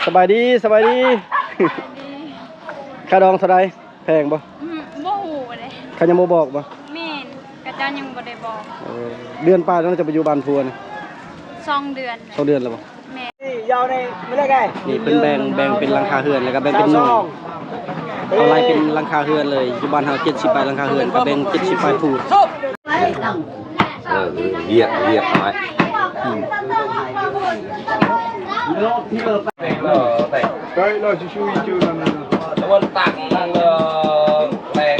สบายดีสบายดีค่าดองเท่าไรแพงบ่บ่ฮู้เลยเขายังบ่บอกบ่แม่นกระเจ้ายังบ่ได้บอกเดือนป้าต้องจะไปอยู่บ้านพัวนะ2 เดือน2 เดือนแล้วบ่แม่ยาวในไม่ได้ไงนี่เพิ่นแบ่งเป็นหลังคาเรือนแล้วก็แบ่งเป็นหน่วยเอาไล่เป็นหลังคาเรือนเลยอยู่บ้านเฮา70 ไปหลังคาเรือนก็แบ่ง70 ไปผูกViệc nói. Đây là chú ý chú là Nó tặng đèn việc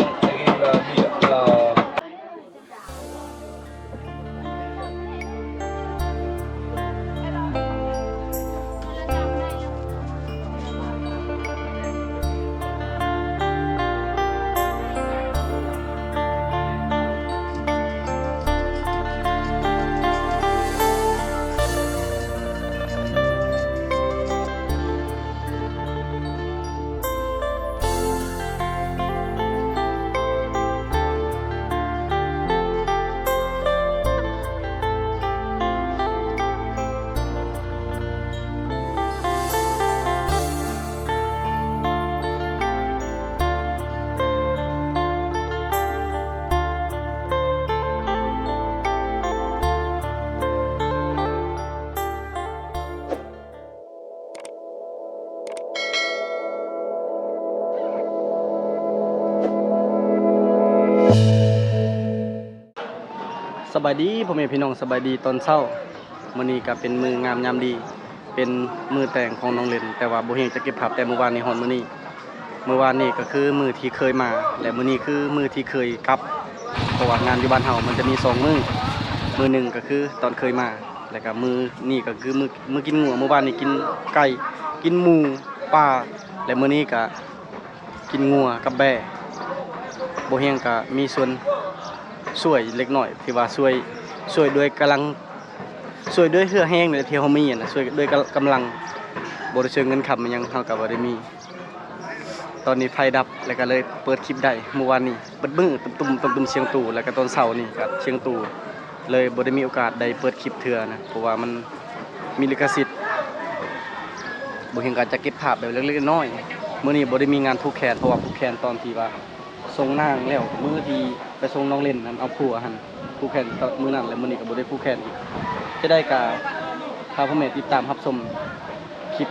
สบายดีพ่อแม่พี่น้องสบายดีตอนเช้ามื้อนี้ก็เป็นมื้องามยามดีเป็นมื้อแต่งของน้องเล่นแต่ว่าบ่เฮงจะเก็บภาพแต่เมื่อวานนี้ฮอดมื้อนี้ก็คือมื้อที่เคยมาและมื้อนี้คือมื้อที่เคยกลับเพราะว่างานอยู่บ้านเฮามันจะมี2มื้อหนึ่งก็คือตอนเคยมาแล้วก็มื้อนี้ก็คือมื้อกินงัวเมื่อวานนี้กินไก่กินหมูปลาและมื้อนี้ก็กินงัวกับแบะบ่เฮงก็มีส่วนช่วยเล็กน้อยที่ว่าช่วยด้วยกำลังช่วยด้วยเหือแห้งในที่เฮามีน่ะช่วยด้วยกำลังบ่ได้เชิงเงินคำมันยังเฮาก็บ่ได้มีตอนนี้ไฟดับแล้วก็เลยเปิดคลิปได้เมื่อวานนี้เปิดบึ้งตุ้มเชียงตู่แล้วก็ตอนเช้านี่ก็เชียงตู่เลยบ่ได้มีโอกาสได้เปิดคลิปเทื่อนะเพราะว่ามันมีลิขสิทธิ์บ่เห็นการจะเก็บภาพแบบเล็กๆน้อยๆมื้อนี้บ่ได้มีงานผูกแขนเพราะว่าผูกแขนตอนที่ว่าส่งนางแล้วมื้อที่ไปส่งน้องเล่นนั้นเอาผัวหั่นผู้แข่งมื้อนั้นแล้วมื้อนี้ก็บ่ได้ผู้แข่งอีกจะได้กะพาพ่อแม่ติดตามรับชมคลิป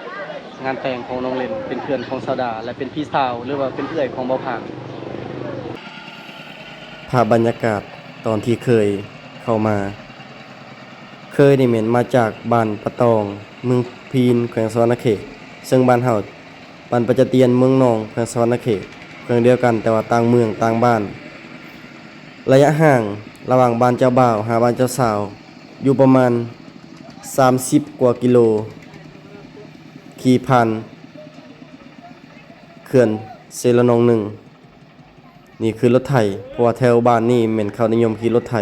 งานแต่งของน้องเล่นเป็นเพื่อนของสาวดาและเป็นพี่สาวหรือว่าเป็นเอื้อยของบ่าวผางภาพบรรยากาศตอนที่เคยเข้ามาเคยนี่แม่นมาจากบ้านปะตองเมืองพีนแขวงสะวรรณเขตซึ่งบ้านเฮาบ้านปัจจเตียนเมืองนองแขวงสะวรรณเขตเมืองเดียวกันแต่ว่าต่างเมืองต่างบ้านระยะห่างระหว่างบ้านเจ้าบ่าวหาบ้านเจ้าสาวอยู่ประมาณ30กว่ากิโลขี่ผ่านเขื่อนเซลนอง1นี่คือรถไถเพราะว่าแถวบ้านนี่แม่นเขานิยมขี่รถไถ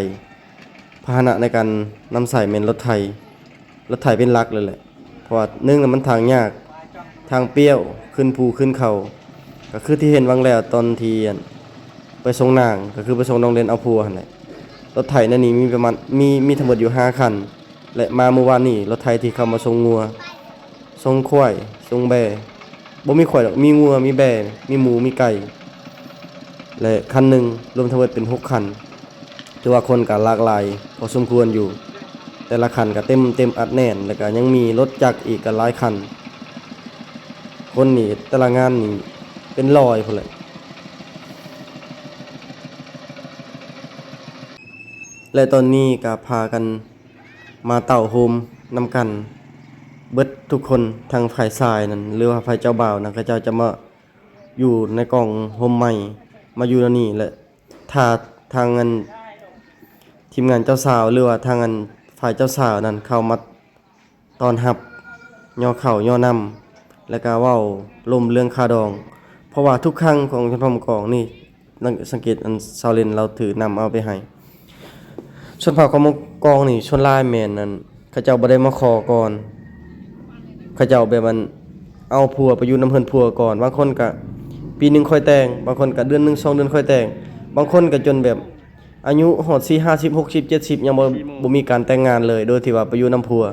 พาหนะในการนำใส่แม่นรถไถเป็นหลักเลยแหละเพราะว่ามันทางยากทางเปรี้ยวขึ้นภูขึ้นเขาก็คือที่เห็นวังแล้วตอนที่ไปส่งนางก็คือไปส่งน้องเล่นเอาผัวหั่นแหละรถไถนั่นนี่มีประมาณมีทั้งหมดอยู่5คันและมาเมื่อวานนี้รถไถที่เข้ามาส่งงัวส่งควายส่งแบะบ่มีควายหรอกมีงัวมีแบะมีหมูมีไก่และคันหนึงรวมทั้งหมดเป็น6คันถือว่าคนก็หลากหลายพอสมควรอยู่แต่ละคันก็เต็มอัดแน่นแล้วก็ยังมีรถจักรอีกก็หลายคันคนนี่แต่ละงานนี่เป็นร้อยพุ่นแหละและตอนนี้ก็พากันมาเต่าโฮมนำกันเบิดทุกคนทางฝ่ายชายนั่นหรือว่าฝ่ายเจ้าบ่าวนั่นเขาเจ้าจะมาอยู่ในกล่องโฮมใหม่มาอยู่นี่แหละถ้าทางงานทีมงานเจ้าสาวหรือว่าทางงานฝ่ายเจ้าสาวนั่นเข้ามาต้อนรับย่อเข่าย่อนำแล้วก็เว้าลมเรื่องคาดองเพราะว่าทุกครั้งของชนพมกองนี่สังเกตอันซาวเลนเราถือนำเอาไปให้ชนเผ่าของกองนี่ชนลายแม่นนั่นเขาเจ้าบ่ได้มาขอก่อนเขาเจ้าแบบมันเอาผัวไปอยู่นำเพิ่นผัวก่อนบางคนก็ปีนึงค่อยแต่งบางคนก็เดือนนึง2เดือนค่อยแต่งบางคนก็จนแบบอายุฮอด40 50 60 70ยังบ่มีการแต่งงานเลยโดยที่ว่าไปอยู่นำผัว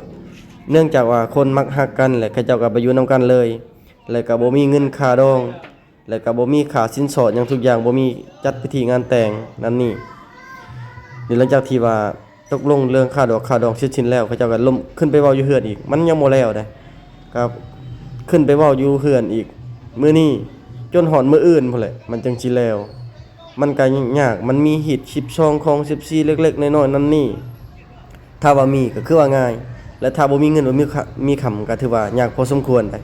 เนื่องจากว่าคนมักฮักกันและเขาเจ้าก็ไปอยู่นํกันเลยแล้วก็บ่มีเงินค่าดองแล้วก็บ่มีค่าสินสอดหยังทุกอย่างบ่มีจัดพิธีงานแต่งนั่นนี่นี่หลังจากที่ว่าตกลงเรื่องค่าดอกค่าดองเสร็จสิ้นแล้วเขาเจ้าก็ล้มขึ้นไปเว้าอยู่เฮือนอีกมันยังบ่แล้วเด้ครับขึ้นไปเว้าอยู่เฮือนอีกมื้อนี้จนหอนมื้ออื่นพุ่นแหละมันจังสิแล้วมันก็ยากมันมีหิต12ของ14เล็กๆน้อยๆนั่นนี่ถ้าว่ามีก็คือว่าง่ายและถ้าบ่มีเงินบ่มีคำก็ถือว่ายากพอสมควรได้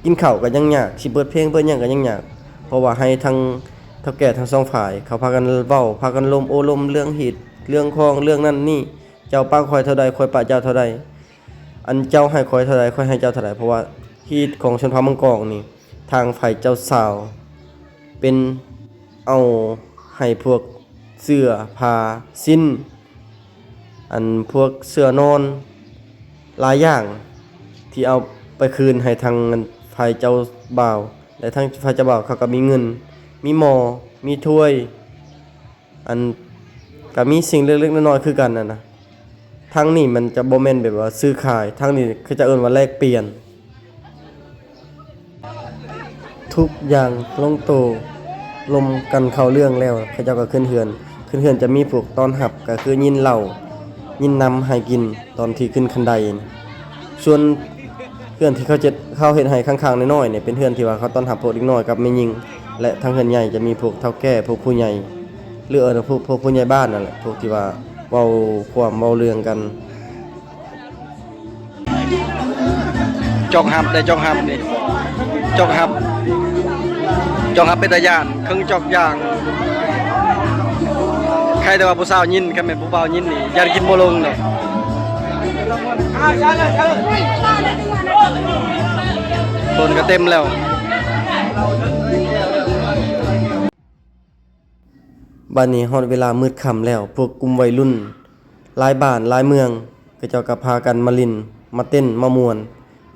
กินข้าวก็ยังยากสิเปิดเพลงเปิดหยังก็ยังยากเพราะว่าให้ทั้งเฒ่าแก่ทั้งสองฝ่ายเขาพากันเว้าพากันลมโอ้ลมเรื่องหิตเรื่องของเรื่องนั้นนี่เจ้าป้าคอยเท่าใดคอยป้าเจ้าเท่าใดอันเจ้าให้คอยเท่าใดคอยให้เจ้าเท่าใดเพราะว่าฮีตของชนเผ่ามังกรนี่ทางฝ่ายเจ้าสาวเป็นเอาให้พวกเสื้อผ้าสิ้นอันพวกเสื้อนอนหลายอย่างที่เอาไปคืนให้ทางฝ่ายเจ้าบ่าวและทางฝ่ายเจ้าบ่าวเขาก็มีเงินมีหม้อมีถ้วยอันก็มีสิ่งเล็กๆน้อยๆคือกันนะทางนี้มันจะบ่แม่นแบบว่าซื้อขายทางนี้คือจะเอิ้นว่าแลกเปลี่ยนทุกอย่างลงโตลมกันเข้าเรื่องแล้วเขาเจ้าก็ขึ้นเฮือนจะมีพวกต้อนรับก็คือยินเหล้ายินน้ำให้กินตอนที่ขึ้นคันไดนี่ส่วนเฮือนที่เขาเฮ็ดให้ข้างๆน้อยๆเนี่ยเป็นเฮือนที่ว่าเขาต้อนรับพวกเด็กน้อยกับแม่หญิงและทางเฮือนใหญ่จะมีพวกเฒ่าแก่พวกผู้ใหญ่หรือพวกผู้ใหญ่บ้านนั่นแหละพวกที่ว่าเว้าความเว้าเรื่องกันจอกหับได้จอกหับนี่จอกหับเป็นตาย่านครึ่งจอกอย่างใครแต่ว่าผู้สาวยินคันแม่นผู้บ่าวยินนี่ยันกินบ่ลงดอกคนก็เต็มแล้วบัดนี้ฮอดเวลามืดค่ำแล้วพวกกลุ่มวัยรุ่นหลายบ้านหลายเมืองก็เจ้าก็พากันมาลิ้นมาเต้นมาม่วน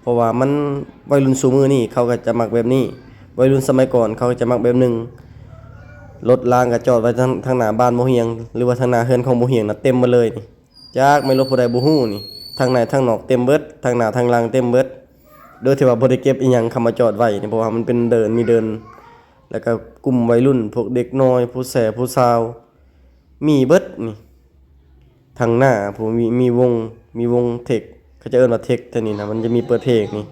เพราะว่ามันวัยรุ่นซุมื้อนี้เขาก็จะมักแบบนี้วัยรุ่นสมัยก่อนเขาก็จะมักแบบหนึงรถรางก็จอดไว้ทางหน้าบ้านบ่เฮียงหรือว่าทางหน้าเฮือนของบ่เฮียงน่ะเต็มหมดเลยนี่จักไม่รถผู้ใดบ่ฮู้นี่ทางในทางนอกเต็มเบิดทางหน้าทางหลังเต็มเบิดโดยที่ว่าบ่ได้เก็บอีหยังเข้ามาจอดไว้นี่เพราะว่ามันเป็นมีเดินแล้วก็กลุ่มวัยรุ่นพวกเด็กน้อยผู้แสผู้สาวมีเบิดนี่ทางหน้าผู้มีวงเทคเขาจะเอิ้นว่าเทคแต่นี่นะมันจะมีเปิดเพลงนี่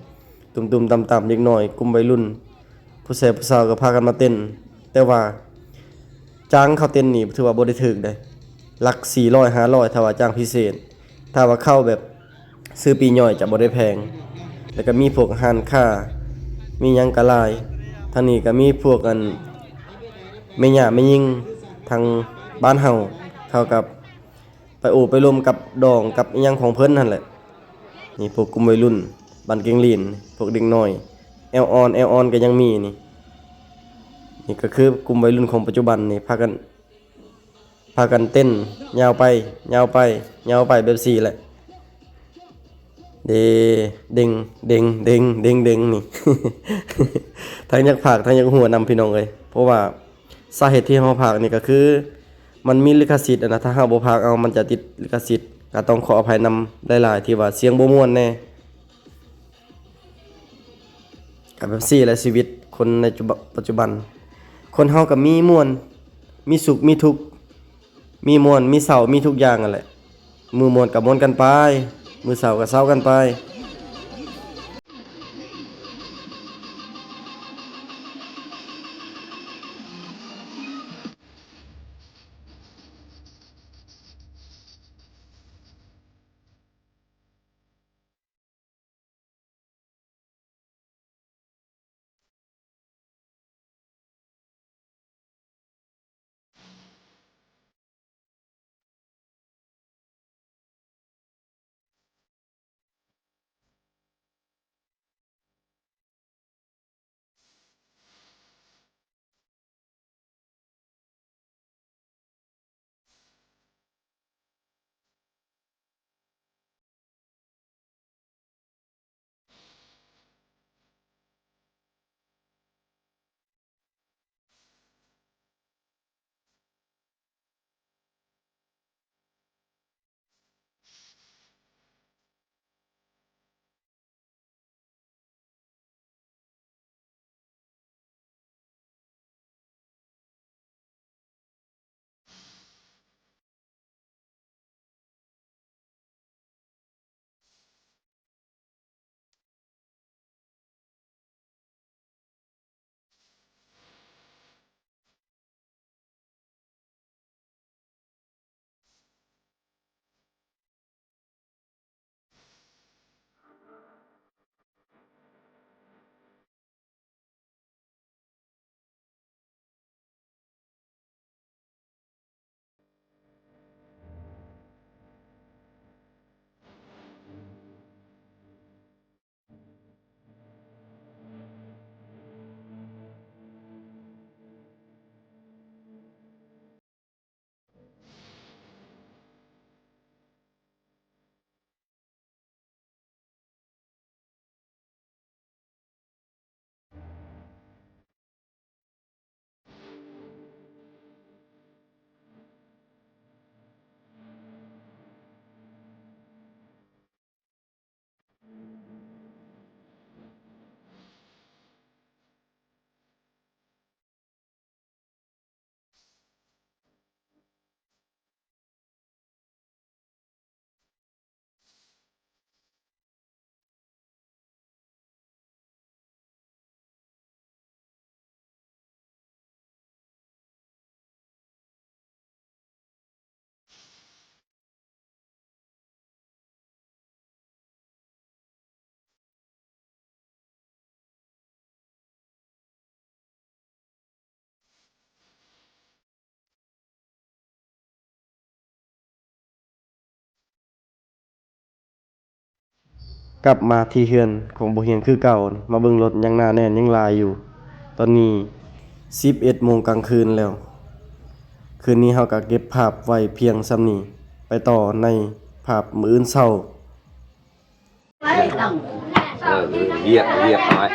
ตุ่มๆต่ำๆเด็กน้อยกลุ่มวัยรุ่นผู้แสผู้สาวก็พากันมาเต้นแต่ว่าจ้างเขาเต้นนี่ถือว่าบ่ได้ถึกได้หลัก400 500ถ้าว่าจ้างพิเศษถ้าว่าเข้าแบบซื้อปีย่อยจะบ่ได้แพงแล้วก็มีพวกร้านค้ามีหยังก็หลายทางนี้ก็มีพวกแม่ย่าแม่หญิงทางบ้านเฮาเขากับไปโอบไปรวมกับดองกับอีหยังของเพิ่นนั่นแหละนี่พวกกลุ่มวัยรุ่นบ้านเกียงลีนพวกเด็กน้อยแอลออนก็ยังมีนี่ก็คือกลุ่มวัยรุ่นของปัจจุบันนี่พากันเต้นยาวไปแบบสี่แหละเด้งนี่ ทั้งยักผากทั้งยักหัวนำพี่น้องเลยเพราะว่าสาเหตุที่เฮาพากนี่ก็คือมันมีลิขสิทธิ์นะถ้าเฮาบ่พากเอามันจะติดลิขสิทธิ์ก็ต้องขออภัยนำหลายๆที่ว่าเสียงบ่ม่วนแน่ก็แบบสี่แหละชีวิตคนในปัจจุบันคนเฮาก็มีม่วนมีสุขมีทุกข์มีม่วนมีเศร้ามีทุกอย่างนั่นแหละมือม่วนก็ม่วนกันไปมือเศร้าก็เศร้ากันไป กลับมาที่เฮือนของบ่เฮียงคือเก่ามาเบิ่งรถยังหนาแน่นยังลายอยู่ ตอนนี้ 11 โมงกลางคืนแล้ว คืนนี้เฮาก็เก็บภาพไว้เพียงส่ำนี้ไปต่อในภาพมื้ออื่นเช้า Liệt nói.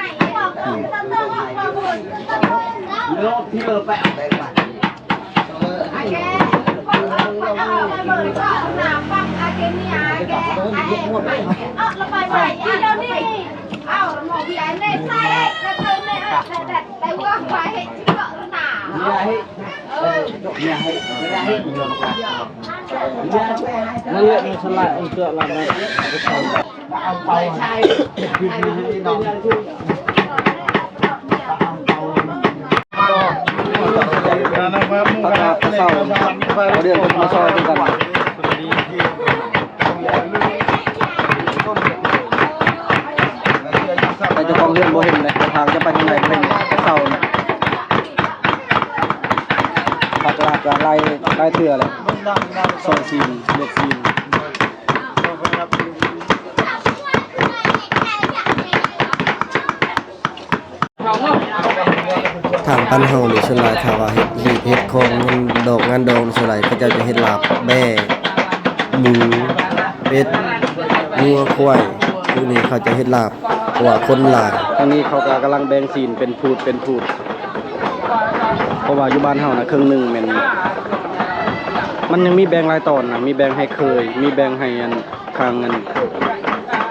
เดือนมาซอยด้วยกันแต่เจ้าของเรื่องบ่เห็นเลยทางจะไปทางไหนบ่เห็นแต่เศร้าเนี่ยพาตลาดไล่เถื่อเลยซอยซีนเลือกซีนทางปันเฮานี่ส่วนหลายถ้าว่าเฮ็ดของดอกงานดองส่วนหลายเขาเจ้าจะเฮ็ดลาบแบ่หมูเป็ดงัวควายพวกนี้เขาจะเฮ็ดลาบเพราะว่าคนหลายตอนนี้เขาก็กำลังแบ่งซีนเป็นพูดเพราะว่าอยู่บ้านเฮานะครึ่งหนึงแม่นมันยังมีแบ่งหลายตอนนะมีแบ่งให้เคยมีแบ่งให้อันข้าง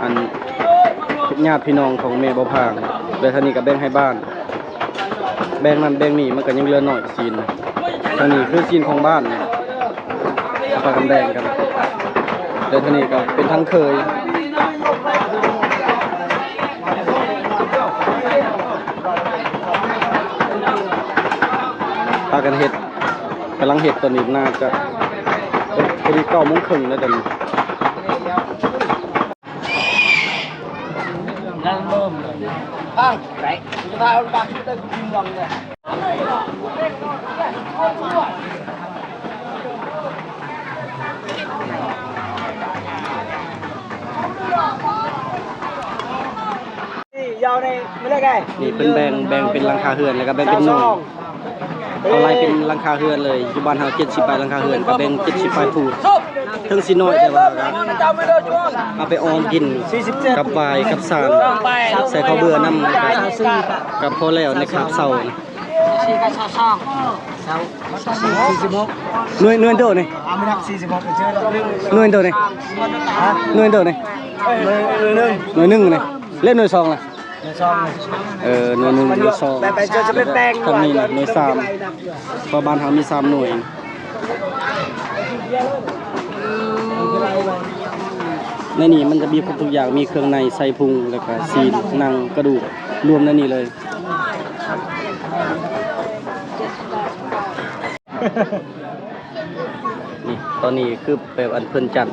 อันญาติพี่น้องของแม่บ่พางแล้วท่านี้ก็แบ่งให้บ้านแบ่งนั้นแบ่งนี้มันก็ยังเหลือน้อยซีนทางนี้คือซีนของบ้านเนี่ยเอาไปกันแบ่งกันแล้วทางนี้ก็เป็นทั้งเคยพากันเฮ็ดกำลังเฮ็ดตอนนี้น่าจะพอดี9 โมงครึ่งแล้วตอนนี้นี่เป็นแบ่งเป็นหลังคาเฮือนแล้วก็แบ่งเป็นหน่วยเอาไล่เป็นหลังคาเฮือนเลยอยู่บ้านเฮา70 ปลายหลังคาเฮือนก็แบ่ง70 ปลายพูดถึงสิน้อยแต่ว่าเอาไปออมกินกับวายกับสารใส่ข้าวเบื่อนำกับพอแล้วในคาบเช้าหน่วยโดนี่หน่วยโดนี่หน่วยโดนี่หน่วย1นี่เล่นหน่วย2ล่ะหน่วย1หน่วย2แต่จะเป็นแปลงทำนี่น่ะหน่วย3เพราะบ้านเฮามี3หน่วยในนี้มันจะมีครบทุกอย่างมีเครื่องในไส้พุงแล้วก็ซีนหนังกระดูกรวมในนี้เลยนี่ตอนนี้คือแบบอันเพิ่นจัด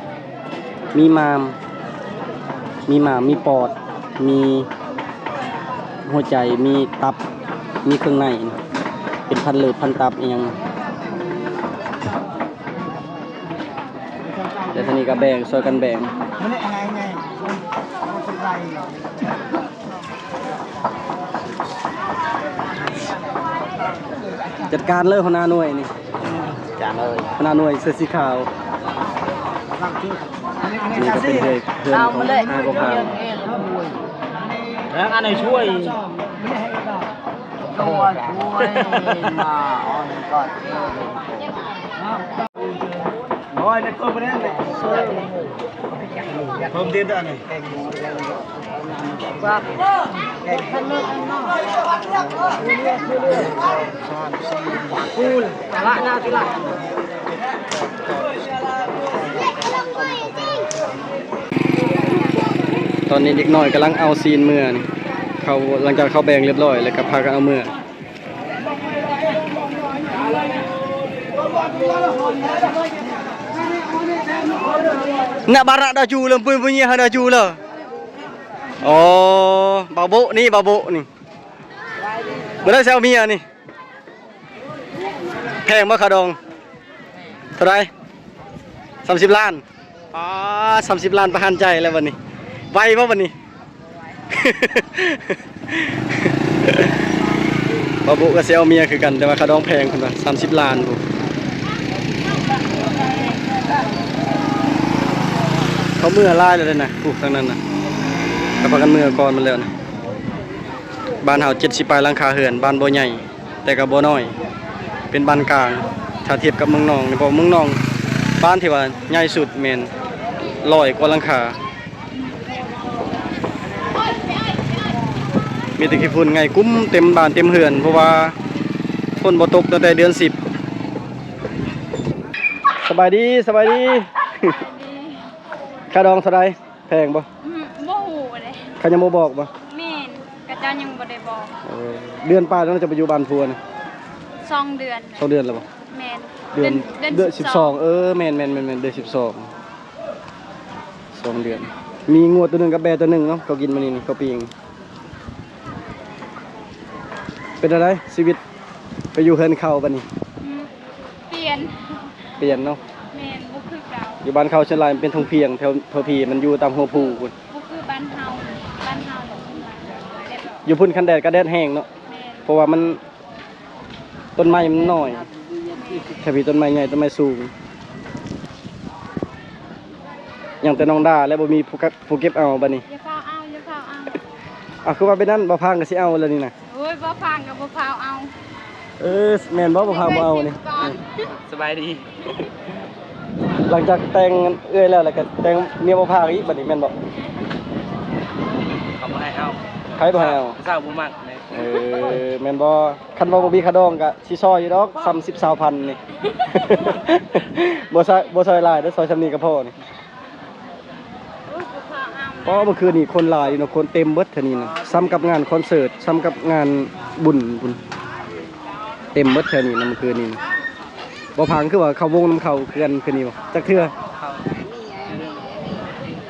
มีมามมีปอดมีหัวใจมีตับมีเครื่องในเป็นพันเลือดพันตับอีหยังแต่ทีนี้ก็แบ่งช่วยกันแบ่งจัดการเลยหัวหน้าหน่วยนี่หัวหน้าหน่วยเสื้อสีขาวนี่ก็เป็นเพื่อนของอาโกพาแล้วอันไหนช่วยมาอ่อนก่อนโอ้ยในตัวมันเนี่ยเพิ่มเตี้ยด้วยนี่คูลละหน้าที่ละตอนนี้เด็กน้อยกำลังเอาซีนเมื่อนี่เขาหลังจากเขาแบ่งเรียบร้อยแล้วก็พากันเอาเมื่อnak barak dah ju lempun punya dah ju lah. Oh, babuk ni. Berapa saya Mia ni? แพงบ่ขาดองเท่าไหร่30 ล้านอ๋อ30 ล้านประหารใจแล้ววันนี้ไวบ่วันนี้ บาบุก็สิเอาเมียคือกันแต่ว่าค่าดองแพงพุ่นว่า30 ล้านพุ่นเขาเมื่อลายแล้วเด้อนะทางนั้นน่ะก็พากันเมื่อก่อนมันแล้วนะบ้านเฮา70 ปลายหลังคาเรือนบ้านบ่ใหญ่แต่ก็บ่น้อยเป็นบ้านกลางถ้าเทียบกับเมืองนองนี่บ่เมืองนองบ้านที่ว่าใหญ่สุดแม่น100 กว่าหลังคามีแต่ขี้ฝุ่นไงกุ้มเต็มบ้านเต็มเรือนเพราะว่าฝนบ่ตกตั้งแต่เดือน10สบายดีสบายดี ค่าดองเท่าใดแพงบ่ บ่ฮู้เลย เขายังบ่บอกบ่ แม่นกระเจ้ายังบ่ได้บอก เดือนปลายแล้วจะไปอยู่บ้านพัวนะ 2 เดือน 2 เดือนแล้วบ่ แม่น เดือน12แม่นเดือน12 2 เดือน มีงัวตัวหนึงกับแบะตัวหนึงเนาะเขากินมานี่เขาปีงเป็นอะไรชีวิตไปอยู่เฮือนเขาบัดนี้ เปลี่ยน เปลี่ยนเนาะ แม่นบ่คือเก่า อยู่บ้านเขาเชียงรายมันเป็นทงเพียงแถวพีมันอยู่ตามหัวภูพุ่น บ่คือบ้านเฮาเนี่ยแบบ อยู่พุ่นคันแดดก็แดดแห้งเนาะ แม่น เพราะว่ามันต้นไม้มันน้อยแค่มีต้นไม้ใหญ่ต้นไม้สูงอย่างแต่น้องดาแล้วบ่มีผู้เก็บเอาบัดนี้ อย่าเฝ้าเอาอย่าเฝ้าเอา คือว่าเป็นนั่นบ่พังก็สิเอาแล้วนี่นะ โอ้ยบ่ฟังก็บ่เฝ้าเอา แม่นบ่พังบ่เอานี่ สบายดี หลังจากแต่งเอื้อยแล้วก็แต่งเมียบ่พังอีกบัดนี้แม่นบ่ เขาบ่ให้เอา ใครบ่ให้เอา เศร้าบ่มักเลย แม่นบ่คันว่าบ่มีค่าดองก็สิซอยอยู่ดอกซ้ำ10-20,000นี่ บ่ซอยหลายเด้อซอยซำนี้ก็พอนี่ โอ้ยบ่เฝ้าเอา เพราะเมื่อคืนนี่คนหลายอยู่เนาะคนเต็มเบิดเท่านี้นะซ้ำกับงานคอนเสิร์ตซ้ำกับงานบุญเต็มเบิดเท่านี้นะเมื่อคืนนี้บ่พังคือว่าเขาวงน้ำเขาเคือนคืนนี้บ่จักเทื่อ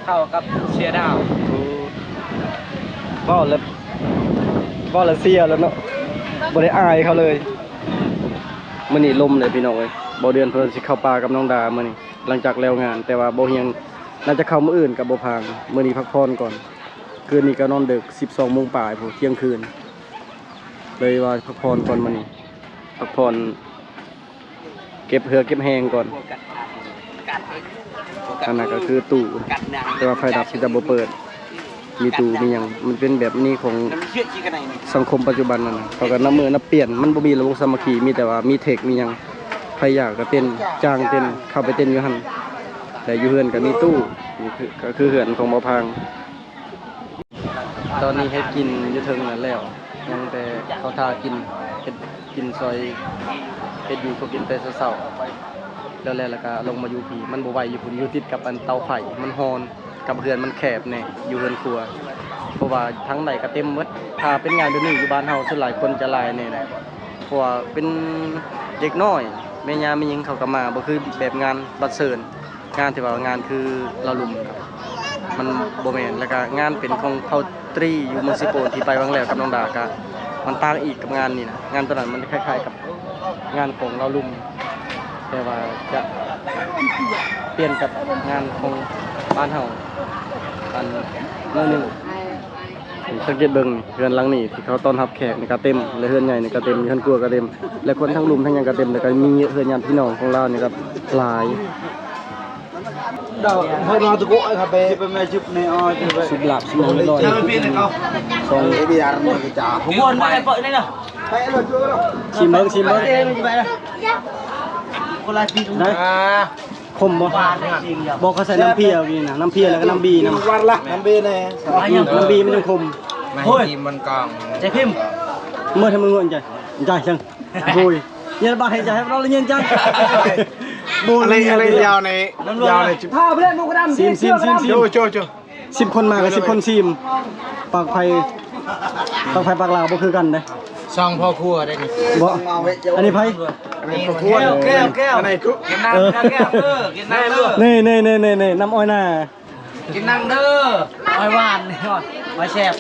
เข้ากับเชียร์ดาว เว้าแล้วเสียแล้วเนาะบ่ได้อายเขาเลยมื้อนี้ลมเลยพี่น้องเอ้ยบ่เดือนเพิ่นสิเข้าป่ากับน้องดามื้อนี้หลังจากแล้วงาน แต่ว่าบ่เฮียงน่าจะเข้ามื้ออื่นกับบ่พังมื้อนี้พักผ่อนก่อนคืนนี้ก็นอนดึก 12:00 นปลายพุ่นเที่ยงคืนเลยว่าพักผ่อนก่อนมื้อนี้พักผ่อนเก็บเหือเก็บแหงก่อนอันนั้นก็คือตู้แต่ว่าไฟดับสิจะบ่เปิดมีตู้มีหยังมันเป็นแบบนี้ของสังคมปัจจุบันนั่นน่ะเขาก็นับมือนับเปลี่ยนมันบ่มีระบบสามัคคีมีแต่ว่ามีเทคมีหยังใครอยากก็เต้นจ้างเต้นเข้าไปเต้นอยู่หั่นแต่อยู่เฮือนก็มีตู้นี่ก็คือเฮือนของบ่พังตอนนี้เฮ็ดกินอยู่เทิงนั่นแล้วยังแต่เขาทากินเฮ็ดกินซอยเฮ็ดอยู่เขากินแต่เช้าๆแล้วก็ลงมาอยู่พี่มันบ่ไหวอยู่พุ่นอยู่ติดกับอันเตาไฟมันฮ้อนกับเฮือนมันแคบแน่อยู่เฮือนครัวเพราะว่าทั้งใดก็เต็มหมดถ้าเป็นงานแบบนี้อยู่บ้านเฮาส่วนหลายคนจะหลายแน่นะเพราะว่าเป็นเด็กน้อยแม่ย่าแม่หญิงเขาก็มาบ่คือแบบงานบัดเซิญงานที่ว่างานคือเราลุมครับมันบ่แม่นแล้วก็งานเป็นของเผ่าตรีอยู่เมืองสิโปนที่ไปบางแล้วกับน้องดาก็มันต่างอีกกับงานนี่นะงานตัวนั้นมันคล้ายๆกับงานของเราลุมแต่ว่าจะเปลี่ยนกับงานของบ้านเฮาอันนั่นนึงสังเกตเบิ่งเฮือนหลังนี้ที่เขาต้อนรับแขกนี่ก็เต็มและเฮือนใหญ่นี่ก็เต็มเฮือนครัวก็เต็มและคนทั้งลุมทั้งหยังก็เต็มแล้วก็มีเฮือนญาติพี่น้องของเรานี่ครับหลาย Đâu, hơi lo tôi gọi cà phê bên mẹ chụp này chụp vậy. สุบหลับสุบหลับลอย Chơi viên này không? สอง Cái bia nó cái chả. Không muốn đây vợ đây nào. Hay là chưa đâu. ชิมเบิ่งชิมเบิ่ง Như vậy đây. Con lai phi. ได้ À. คมบ่บอกเขาใส่น้ำเพียเอานี่นะน้ำเพียแล้วก็น้ำบีน้ำ Quan lạc làm bia này. น้ำบีมันยังคม Thôi. Mình còn. Chạy phim. เมื่อทำมึงเงินใจใจจังบุยเย็นบาให้ใจให้เราเลยเย็นจังบุย Lên dao này. Dao này chụp. พาไปเล่นมุกดำซิมCho. 10 คนมากับ10 คนซิมปากไผ่ปากลาวบ่คือกันเด้ Xong pho cua đây này. บ่อันนี้ไผ่ Này pho cua. Keo. Cái này cứ. Kiến năng keo. Kiến năng luôn. นี่น้ำอ้อยหน้า Kiến năng đơ. Ôi hoàn này rồi. Ôi xẹp.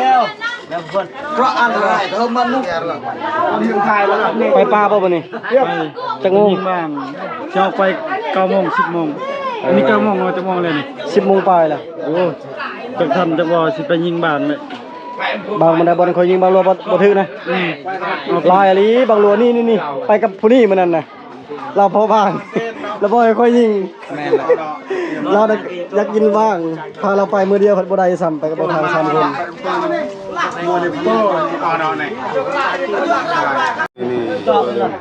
Keo. Làm quân. Rõ ăn rồi. Thơm mặn luôn. Ăn miếng thai là ไปปลาบ่บ่นี่จักโมง mang. จะออกไป9:00 น 10:00 น อันนี้9 โมงเราจะมองเลยนี่ 10 โมงปลายล่ะ โอ้จักทันจักว่าสิไปยิงบ้านเลย บางมันได้บอลคอยยิงบางรัวบ่ถึกนะลายอะไรบางรัวนี่ไปกับผู้นี่มันนั่นน่ะเราพอบ้างแล้วบ่ให้ค่อยยิงเราอยากกินบ้างพาเราไปมื้อเดียวบ่ได้ซ้ำไปกับทาง3คน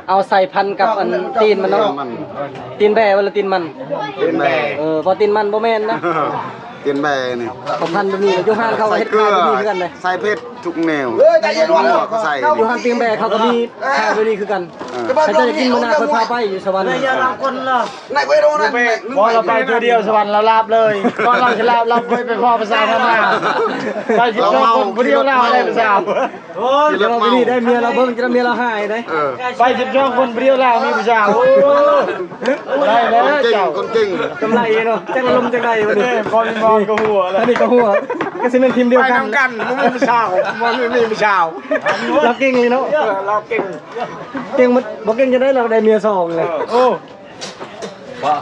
เอาใส่พันกับอันตีนมันเนาะตีนแบวละตีนมัน ตีนแบ พอตีนมันบ่แม่นนะ ตีนแบนี่ เขาพันแบบนี้อยู่ห้างเขาก็เฮ็ดขายแบบนี้คือกันเลย ใส่เพชรทุกแนวก็ใส่ อยู่ห้างตีนแบเขาก็มีขายแบบนี้คือกันถ้าจะกินมื้อหน้าค่อยพาไปอยู่สวรรค์ พอเราไปตัวเดียวสวรรค์เราลาบเลยก่อนเราจะลาบเราไปพ่อภาษาพม่าไป12 คนผู้เดียวลาได้ภาษาโอ้ย เดี๋ยวเราไปนี่ได้เมียเราเบิ่งจะเมียเราหายได้ ไป12 คนผู้เดียวลามีภาษาโอ้ได้แล้วเจ้า คนเก่ง กำไรเนาะจักลมจักไดวันนี้ ก่อนมองก็หัวแล้ว อันนี้ก็หัวก็สิเป็นทีมเดียว ไป กัน นำกันมันไม่เช้ามันไม่มีเช้า เราเก่งเลยเนาะ เราเก่ง เก่งมันบ่เก่งจะได้เราได้เมีย2เลย โอ้ บ่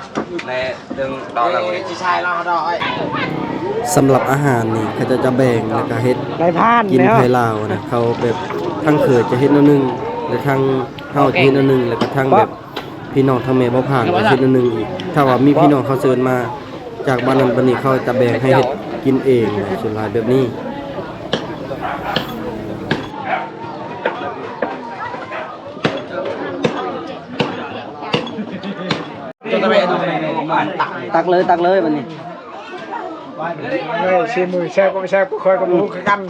ในดึงดอกแล้วนี่ ที่ชายเราดอย สำหรับอาหารนี่เขาจะแบ่งแล้วก็เฮ็ด นายพาน กิน แล้ว ไทยลาวนะเขาแบบทั้งเคยจะเฮ็ดแนวนึงแล้วทั้งเฮาจะเฮ็ดแนวนึงแล้วก็ทั้งแบบพี่น้องทั้งแม่บ่ผ่านก็เฮ็ดแนวนึงอีกถ้าว่ามีพี่น้องเขาเชิญมาจากบ้านนั้นบ้านนี้เขาจะแบ่งให้เฮ็ดกินเองส่วนหลายแบบนี้ ตักเลยวันนี้ ไม่ใช่มือแซ่บก็ไม่แซ่บก็คอยกับลูกกัน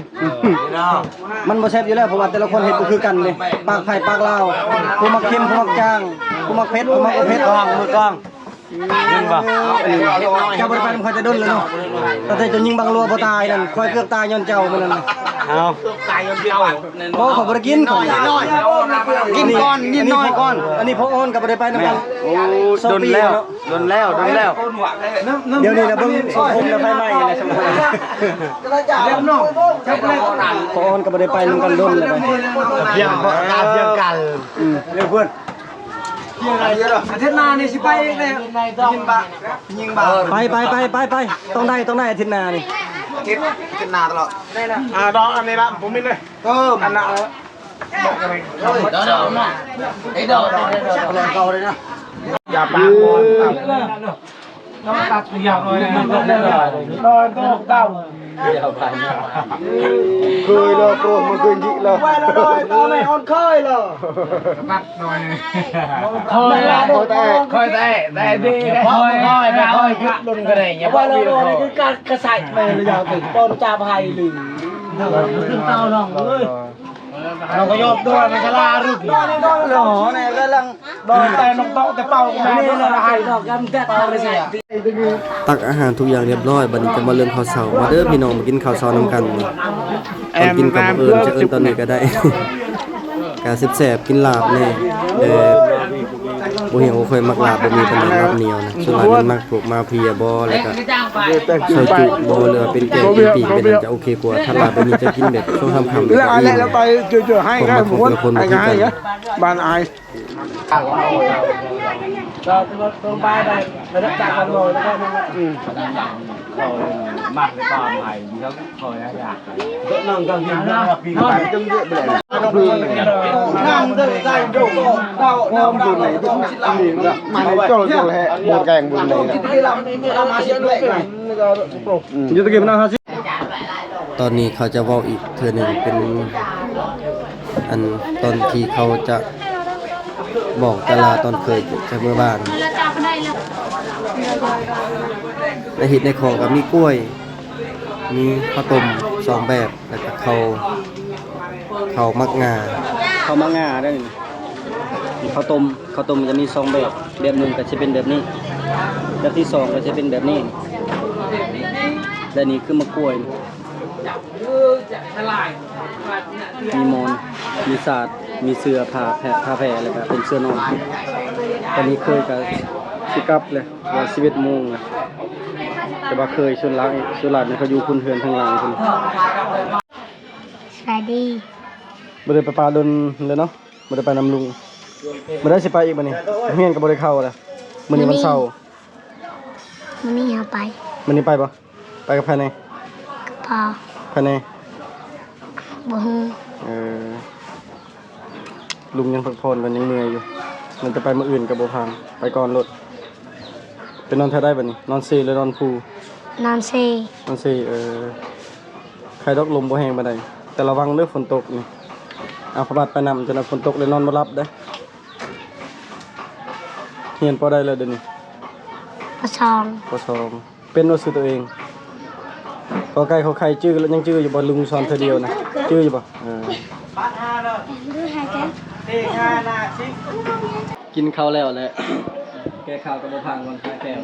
มันบ่แซ่บอยู่แล้วเพราะว่าแต่ละคนเฮ็ดบ่คือกันเด้ปากไผปากลาวผู้มักเค็มผู้มักจางผู้มักเผ็ดผู้มักบ่เผ็ดมือกลองยิงบ่เจ้าบ่ได้ไปมันค่อยจะดนเลยเนาะแต่จะยิงบางรัวบ่ตายนั่นค่อยเกือบตายย้อนเจ้ามันนั่นน่ะเอาบ่ขอบ่ได้กินของน้อยกินก่อนนิดน้อยก่อนอันนี้พ่อโอนก็บ่ได้ไปนำกันโอ้ดนแล้วเดี๋ยวนี้นะเบิ่งสังคมแล้วไฟไหม้อะไรซั่นพ่อโอนก็บ่ได้ไปนำกันดนเลยไป เพียงกันเร็วเพื่อน อาทิตย์หน้านี่สิไปเลยยิงบะไปต้องได้อาทิตย์หน้านี่ อาทิตย์หน้าตลอด ดอกอันนี้ละผมไม่เลยอันนั้นอย่าปากบอลน้องตัดอยากเลยนอนโต๊ะเต้าเคยเลยโปรดมันเคยยิเลย ตอนไหนออนเคยเหรอตัดหน่อยเคยแต่ดีค่อยขึ้นดุนกระเด้งอย่างว่าเราโดนคือการกระใสไปเลยอย่างถึงต้นจาพายหรือขึ้นเต้าน้องเลยเราก็ยอบด้วยมันจะลารึกหล่อเนี่ยกำลังโดนแต่น้องโต๊ะแต่เป่าแม่เราให้ดอกกันแก่เป่าเลยสิ ตักอาหารทุกอย่างเรียบร้อยบัดนี้จะมาเริ่มข้าวเช้ามาเด้อพี่น้องมากินข้าวเช้านำกันตอนกินกับจะเอิ้นตอนนี้ก็ได้ กาแซ่บๆกินลาบแน่บ่เหี่ยวค่อยมักลาบบ่มีปานใดลาบเหนียวนะส่วนหลายมันมักพวกมาเพียบ่แล้วก็ซอยจุบ่เหลือเป็นแกงเป็นปีกเป็นจะโอเคกว่าถ้าลาบแบบนี้จะกินแบบช่วงค่ำๆ แล้วอะไรแล้วไปเจอให้กันคนให้บ้านไอเราตรงไปได้ระดับจากกันเลยแล้วก็มากในตอนใหม่แล้วคอยอยากนั่งกันกินน้ำจึงเยอะเลยนั่งได้ดูเราน้ำบุญไหนต้องชิดลำมันก็จะแหละบุญแกงบุญไหนเรามาเชียงเล็กไหนยุติกิจมันน่าสิตอนนี้เขาจะเว้าอีกเทื่อนึงเป็นอันตอนที่เขาจะบอกตลาตอนเคยจากเมื่อบ้านในหิดในของก็มีกล้วยมีข้าวต้ม2แบบแล้วก็ข้าวมักงาได้นี่ข้าวต้มจะมี2แบบนึงก็จะเป็นแบบนี้แบบที่2ก็จะเป็นแบบนี้และนี่คือมะกล้วยมีมอนมีศาสตร์มีเสื้อผ้าแพรอะไรแบบเป็นเสื้อนอนตอนนี้เคยกับสิกลับเลยว่า11 โมงนะแต่ว่าเคยชวนรักเนี่ยเขาอยู่คุณเฮือนทางหลังคุณ สวัสดี บ่ได้ไปปลาดนเลยเนาะบ่ได้ไปนำลุงบ่ได้สิไปอีกบัดนี้เฮียนก็บ่ได้เข้าแล้วมื้อนี้วันเสาร์ มันนี่เอาไป มันนี่ไปบ่ไปกับภายใน พอ ภายใน บ่ฮู้ เออลุงยังพักผ่อนกันยังเหนื่อยอยู่มันจะไปมื้ออื่นกับบ่พังไปก่อนรถไปนอนแท้ได้บัดนี้นอนซีหรือนอนพู นอนเซ นอนซีใครดอกลมบ่แห้งปานใดแต่ระวังเด้อฝนตกนี่เอาพระบาทไปนำจนฝนตกเลยนอนบ่หลับเด้อเฮียนพอได้แล้วเดี๋ยวนี้ ประชอง พอสองเป็นว่าซื้อตัวเองพอไกลเขาใครจื้อแล้วยังจื้ออยู่บ่ลุงสอนเธอเดียวนะจื้ออยู่บ่กินข้าวแล้วแหละแกข้าวก็บ่พังวันคาแก้ว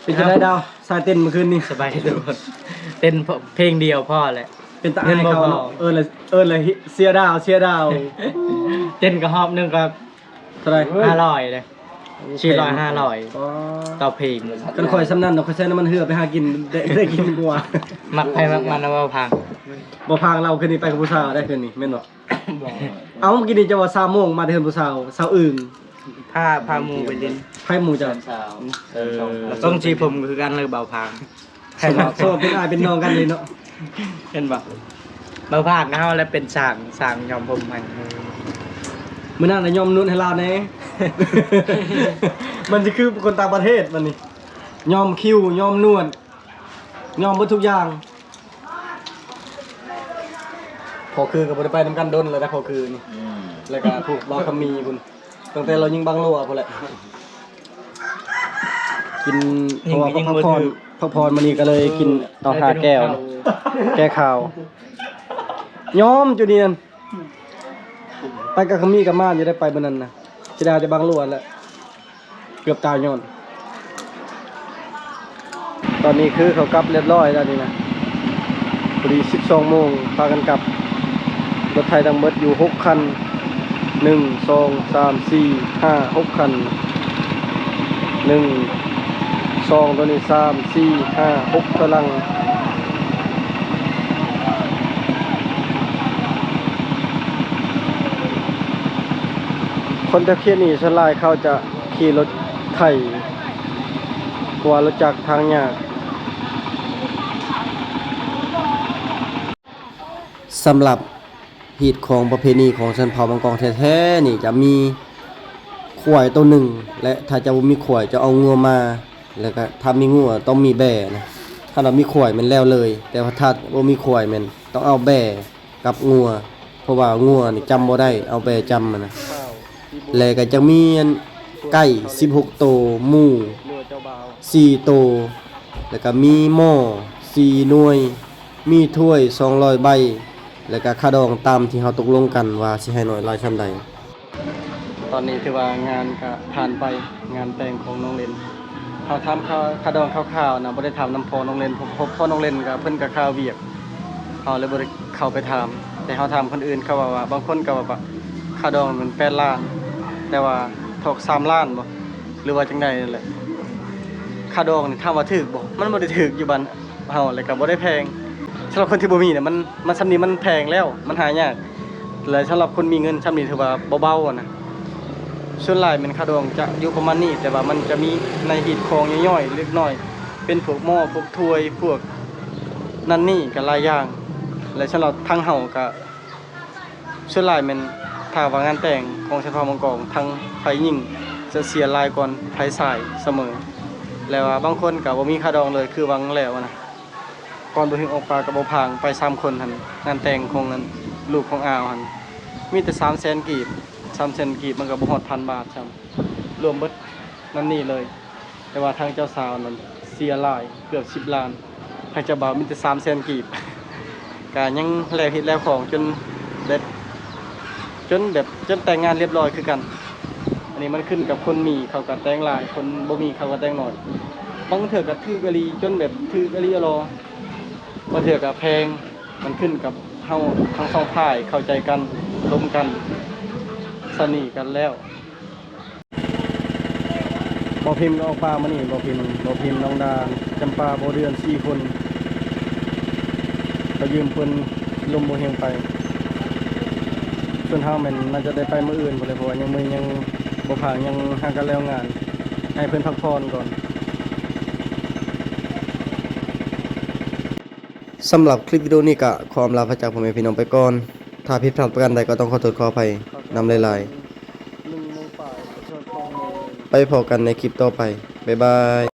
เป็นจังได๋ดาวสายเต้นเมื่อคืนนี้ สบายดีทุกคนเต้นเพลงเดียวพ่อแหละ เป็นตาอายเขาเนาะเลยเสียดาวเต้นกระหอบหนึงก็ เท่าไหร่ 500เลย400-500ต่อเพลง กันข่อยสำนั้นเนาะข่อยใช้น้ำมันเหือไปหากินได้กินกว่า มักไปมักมันเอาพัง บ่พังเราคืนนี้ไปกับผู้สาวได้คืนนี้แม่นบ่เอาเมื่อกี้นี่จะว่า20:00 นมาเดินผู้สาวสาวอื่น พาหมูไปเล่น ไผหมู่จ้ะ ต้องชีผมคือกันเลยเบาพัง ใช่บ่โซเป็นอ้ายเป็นน้องกันเลยเนาะ เห็นบ่เบาพังเฮาแล้วเป็นสร้างยอมผมมัน มื้อนั้นน่ะยอมนุ่นให้เราแน่ มันสิคือคนต่างประเทศมันนี่ยอมคิ้วยอมนวดยอมเบิดทุกอย่างพอคือก็บ่ได้ไปนำกันดนแล้วนะพอคือนี่แล้วก็ถูกเราคำมีพุ่นตั้งแต่เรายิงบังโลพุ่นแหละกินเพราะว่าพักผ่อนมื้อนี้ก็เลยกินเอา5แก้วนี่แก้ข่าวยอมจุเนียนไปกับคำมีกับม่านอยู่ได้ไปมื้อนั้นน่ะสิได้แต่บังโลแล้วเกือบตายย้อนตอนนี้คือเขากลับเรียบร้อยแล้วนี่นะพอดี 12 โมงพากันกลับรถไทยทั้งหมดอยู่6คัน1 2 3 4 5 6คัน1 2ตัวนี้3 4 5 6ตารางคนตะเคียนนี่ส่วนหลายเขาจะขี่รถไถกว่ารถจักรทางยากสำหรับหีดของประเพณีของชนเผ่าบางกองแท้ๆนี่จะมีขวายตัวหนึ่งและถ้าจะบ่มีขวายจะเอางัวมาแล้วก็ถ้ามีงัวต้องมีแบ่นะถ้าเรามีขวายมันแล้วเลย แต่ว่าถ้าบ่มีขวายมันต้องเอาแบ่กับงัวเพราะว่างัวนี่จำบ่ได้เอาแบ่จำมันนะแล้วก็จะมีไก่16ตัวหมู4ตัวแล้วก็มีหม้อ4หน่วยมีถ้วย200ใบแล้วก็ค่าดองตามที่เราตกลงกันว่าสิให้น้อยหลายซำใดตอนนี้ถือว่างานก็ผ่านไปงานแต่งของน้องเล่นเขาทำค่าดองคร่าวๆนะบ่ได้ถามนำพ่อน้องเล่นพบพ่อน้องเล่นก็เพิ่นก็ข่าวเวียกเขาเลยบ่ได้เข้าไปถามแต่เขาถามคนอื่นเขาว่าบางคนก็ว่าค่าดองมัน8ล้านแต่ว่าถก3ล้านบ่หรือว่าจังได๋นั่นแหละค่าดองนี่ถามว่าถูกบ่มันบ่ได้ถูกอยู่บ้านเฮาแล้วก็บ่ได้แพงสำหรับคนที่บ่มีเนี่ยมันซำนี้มันแพงแล้วมันหายากแล้วสำหรับคนมีเงินซำนี้ถือว่าเบาๆนะส่วนหลายเป็นค่าดองจะอยู่ประมาณนี้แต่ว่ามันจะมีในหีบของย่อยๆเล็กน้อยเป็นพวกหม้อพวกถ้วยพวกนั่นนี่ก็หลายอย่างและสำหรับทางเฮาก็ส่วนหลายมันถ้าว่างานแต่งของชนเผ่ามังกรทางไผยิ่งจะเสียหลายก่อนไผสายเสมอแล้วว่าบางคนก็บ่มีค่าดองเลยคือวังแล้วนะก่อนบ่ถึงออกปลากับบ่พางไป3คนหั่นงานแต่งของนั้นลูกของอาวหั่นมีแต่300,000กีบ300,000กีบมันก็บ่ฮอด 1,000 บาทซ้ำรวมเบิดนั่นนี่เลยแต่ว่าทางเจ้าสาวนั้นเสียหลายเกือบ10ล้านทางเจ้าบ่าวมีแต่300,000กีบก็ยังแล้วเฮ็ดแล้วของจนแบบแต่งงานเรียบร้อยคือกันอันนี้มันขึ้นกับคนมีเขาก็แต่งหลายคนบ่มีเขาก็แต่งน้อยบางเทื่อก็ถือกะลีจนแบบถือกะลีรอบางเทื่อก็แพงมันขึ้นกับเฮาทั้งสองฝ่ายเข้าใจกันร่วมกันสนิทกันแล้วบ่พิมพ์ก็ออกปลามานี่บ่พิมพ์น้องดาจำปาบ่เดือน4คนก็ยืมเพิ่นลมบ่เฮงไปส่วนเฮาแม่นน่าจะได้ไปมื้ออื่นพุ่นเลยเพราะว่ายังบ่ผ่านยังหากันแล้วงาน ให้เพิ่นพักผ่อนก่อนสำหรับคลิปวิดีโอนี้ก็ขออำลาพระจากพ่อแม่พี่น้องไปก่อนถ้าผิดพลาดประการใดก็ต้องขอโทษขออภัยนำหลายๆไปพบกันในคลิปต่อไปบ๊ายบาย